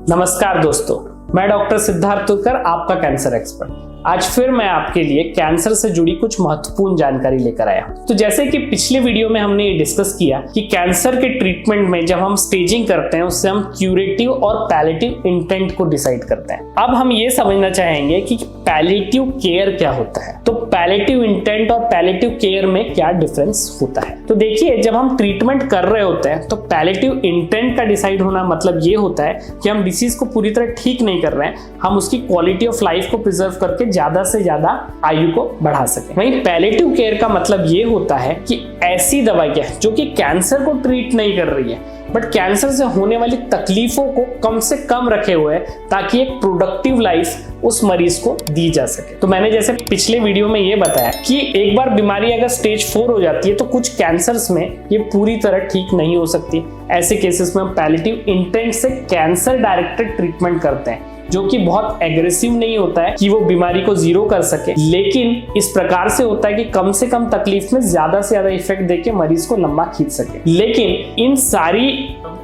नमस्कार दोस्तों, मैं डॉक्टर सिद्धार्थ तुर्कर, आपका कैंसर एक्सपर्ट। आज फिर मैं आपके लिए कैंसर से जुड़ी कुछ महत्वपूर्ण जानकारी लेकर आया हूं। तो जैसे कि पिछले वीडियो में हमने ये डिस्कस किया कि कैंसर के ट्रीटमेंट में जब हम स्टेजिंग करते हैं उससे हम क्यूरेटिव और पैलेटिव इंटेंट को डिसाइड करते हैं। अब हम ये समझना चाहेंगे कि पैलेटिव केयर क्या होता है। तो पैलेटिव इंटेंट और पैलेटिव केयर में क्या डिफरेंस होता है। तो देखिए, जब हम ट्रीटमेंट कर रहे होते हैं तो पैलेटिव इंटेंट का डिसाइड होना मतलब ये होता है कि हम डिसीज को पूरी तरह ठीक नहीं कर रहे हैं, हम उसकी क्वालिटी ऑफ लाइफ को प्रिजर्व करके ज्यादा से ज्यादा आयु को बढ़ा सके। वहीं पैलेटिव केयर का मतलब ये होता है कि ऐसी दवाइयां जो कि कैंसर को ट्रीट नहीं कर रही है बट कैंसर से होने वाली तकलीफों को कम से कम रखे हुए ताकि एक प्रोडक्टिव लाइफ उस मरीज को दी जा सके। तो मैंने जैसे पिछले वीडियो में ये बताया कि एक बार बीमारी अगर स्टेज 4 हो जाती है तो कुछ कैंसर्स में ये पूरी तरह ठीक नहीं हो सकती। ऐसे केसेस में हम पैलेटिव इंटेंट से कैंसर डायरेक्टेड ट्रीटमेंट करते हैं, जो कि बहुत एग्रेसिव नहीं होता है कि वो बीमारी को जीरो कर सके, लेकिन इस प्रकार से होता है कि कम से कम तकलीफ में ज्यादा से ज्यादा इफेक्ट देके मरीज को लंबा खींच सके। लेकिन इन सारी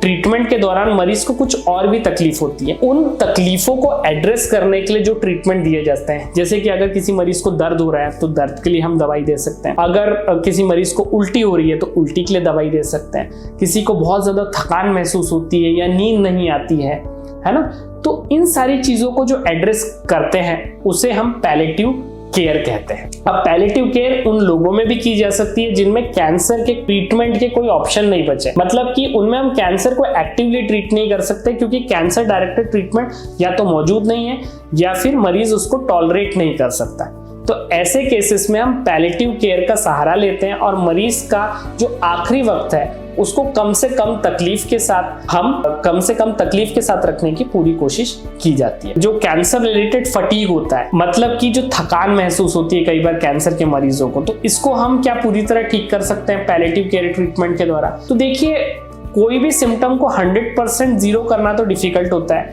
ट्रीटमेंट के दौरान मरीज को कुछ और भी तकलीफ होती है। उन तकलीफों को एड्रेस करने के लिए जो ट्रीटमेंट दिए जाते हैं, जैसे कि अगर किसी मरीज को दर्द हो रहा है तो दर्द के लिए हम दवाई दे सकते हैं, अगर किसी मरीज को उल्टी हो रही है तो उल्टी के लिए दवाई दे सकते हैं, किसी को बहुत ज्यादा थकान महसूस होती है या नींद नहीं आती है ना, तो इन सारी चीजों को जो एड्रेस करते हैं उसे हम पैलेटिव केयर कहते हैं। अब पैलेटिव केयर उन लोगों में भी की जा सकती है जिनमें कैंसर के ट्रीटमेंट के कोई ऑप्शन नहीं बचे, मतलब कि उनमें हम कैंसर को एक्टिवली ट्रीट नहीं कर सकते क्योंकि कैंसर डायरेक्टेड ट्रीटमेंट या तो मौजूद नहीं है या फिर मरीज उसको टॉलरेट नहीं कर सकता। तो ऐसे केसेस में हम पैलेटिव केयर का सहारा लेते हैं और मरीज का जो आखिरी वक्त है उसको कम से कम तकलीफ के साथ रखने की पूरी कोशिश की जाती है। जो कैंसर रिलेटेड फटीग होता है, मतलब कि जो थकान महसूस होती है कई बार कैंसर के मरीजों को, तो इसको हम क्या पूरी तरह ठीक कर सकते हैं पैलेटिव केयर ट्रीटमेंट के द्वारा। तो देखिए, कोई भी सिम्टम को 100% जीरो करना तो डिफिकल्ट होता है।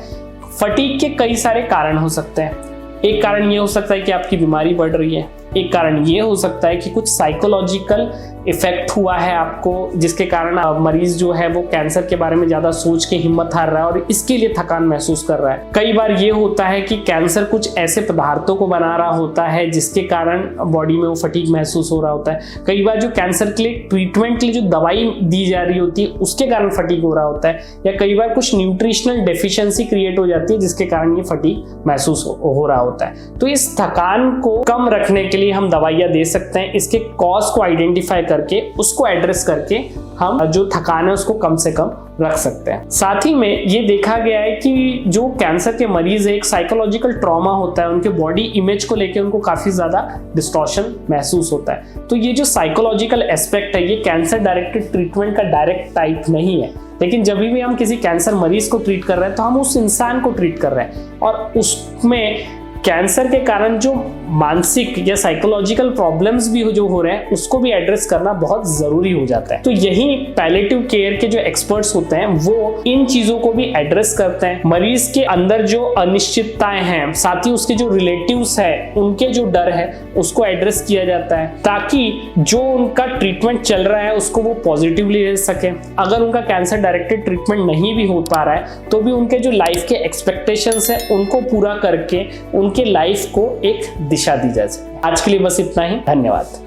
फटीग के कई सारे कारण हो सकते हैं। एक कारण ये हो सकता है कि आपकी बीमारी बढ़ रही है, एक कारण ये हो सकता है कि कुछ साइकोलॉजिकल इफेक्ट हुआ है आपको, जिसके कारण मरीज जो है वो कैंसर के बारे में ज्यादा सोच के हिम्मत हार रहा है और इसके लिए थकान महसूस कर रहा है। कई बार ये होता है कि कैंसर कुछ ऐसे पदार्थों को बना रहा होता है जिसके कारण बॉडी में वो फटीग महसूस हो रहा होता है। कई बार जो कैंसर के लिए ट्रीटमेंट के लिए जो दवाई दी जा रही होती है उसके कारण फटीग हो रहा होता है, या कई बार कुछ न्यूट्रिशनल डेफिशिएंसी क्रिएट हो जाती है जिसके कारण ये फटीग महसूस हो रहा होता है। तो इस थकान को कम रखने के लिए हम दवाइयां दे सकते हैं। इसके कॉज को आइडेंटिफाई करके उसको एड्रेस करके हम जो थकान है उसको कम से कम रख सकते हैं। साथ ही में ये देखा गया है कि जो कैंसर के मरीज है, एक साइकोलॉजिकल ट्रॉमा होता है, उनके बॉडी इमेज को लेकर उनको काफी ज्यादा डिस्टॉर्शन महसूस होता है। तो ये जो साइकोलॉजिकल एस्पेक्ट है ये कैंसर डायरेक्टेड ट्रीटमेंट का डायरेक्ट टाइप नहीं है, लेकिन जब भी हम किसी कैंसर मरीज को ट्रीट कर रहे हैं तो हम उस इंसान को ट्रीट कर रहे हैं और उसमें कैंसर के कारण जो मानसिक या साइकोलॉजिकल प्रॉब्लम्स भी जो हो रहे हैं उसको भी एड्रेस करना बहुत जरूरी हो जाता है। तो यही पैलेटिव केयर के जो एक्सपर्ट्स होते हैं वो इन चीजों को भी एड्रेस करते हैं। मरीज के अंदर जो अनिश्चितताएं हैं, साथ ही उसके जो रिलेटिव्स है उनके जो डर है उसको एड्रेस किया जाता है ताकि जो उनका ट्रीटमेंट चल रहा है उसको वो पॉजिटिवली ले सके। अगर उनका कैंसर डायरेक्टेड ट्रीटमेंट नहीं भी हो पा रहा है तो भी उनके जो लाइफ के एक्सपेक्टेशंस है उनको पूरा करके उनके लाइफ को एक दिशा दी जा सके। आज के लिए बस इतना ही। धन्यवाद।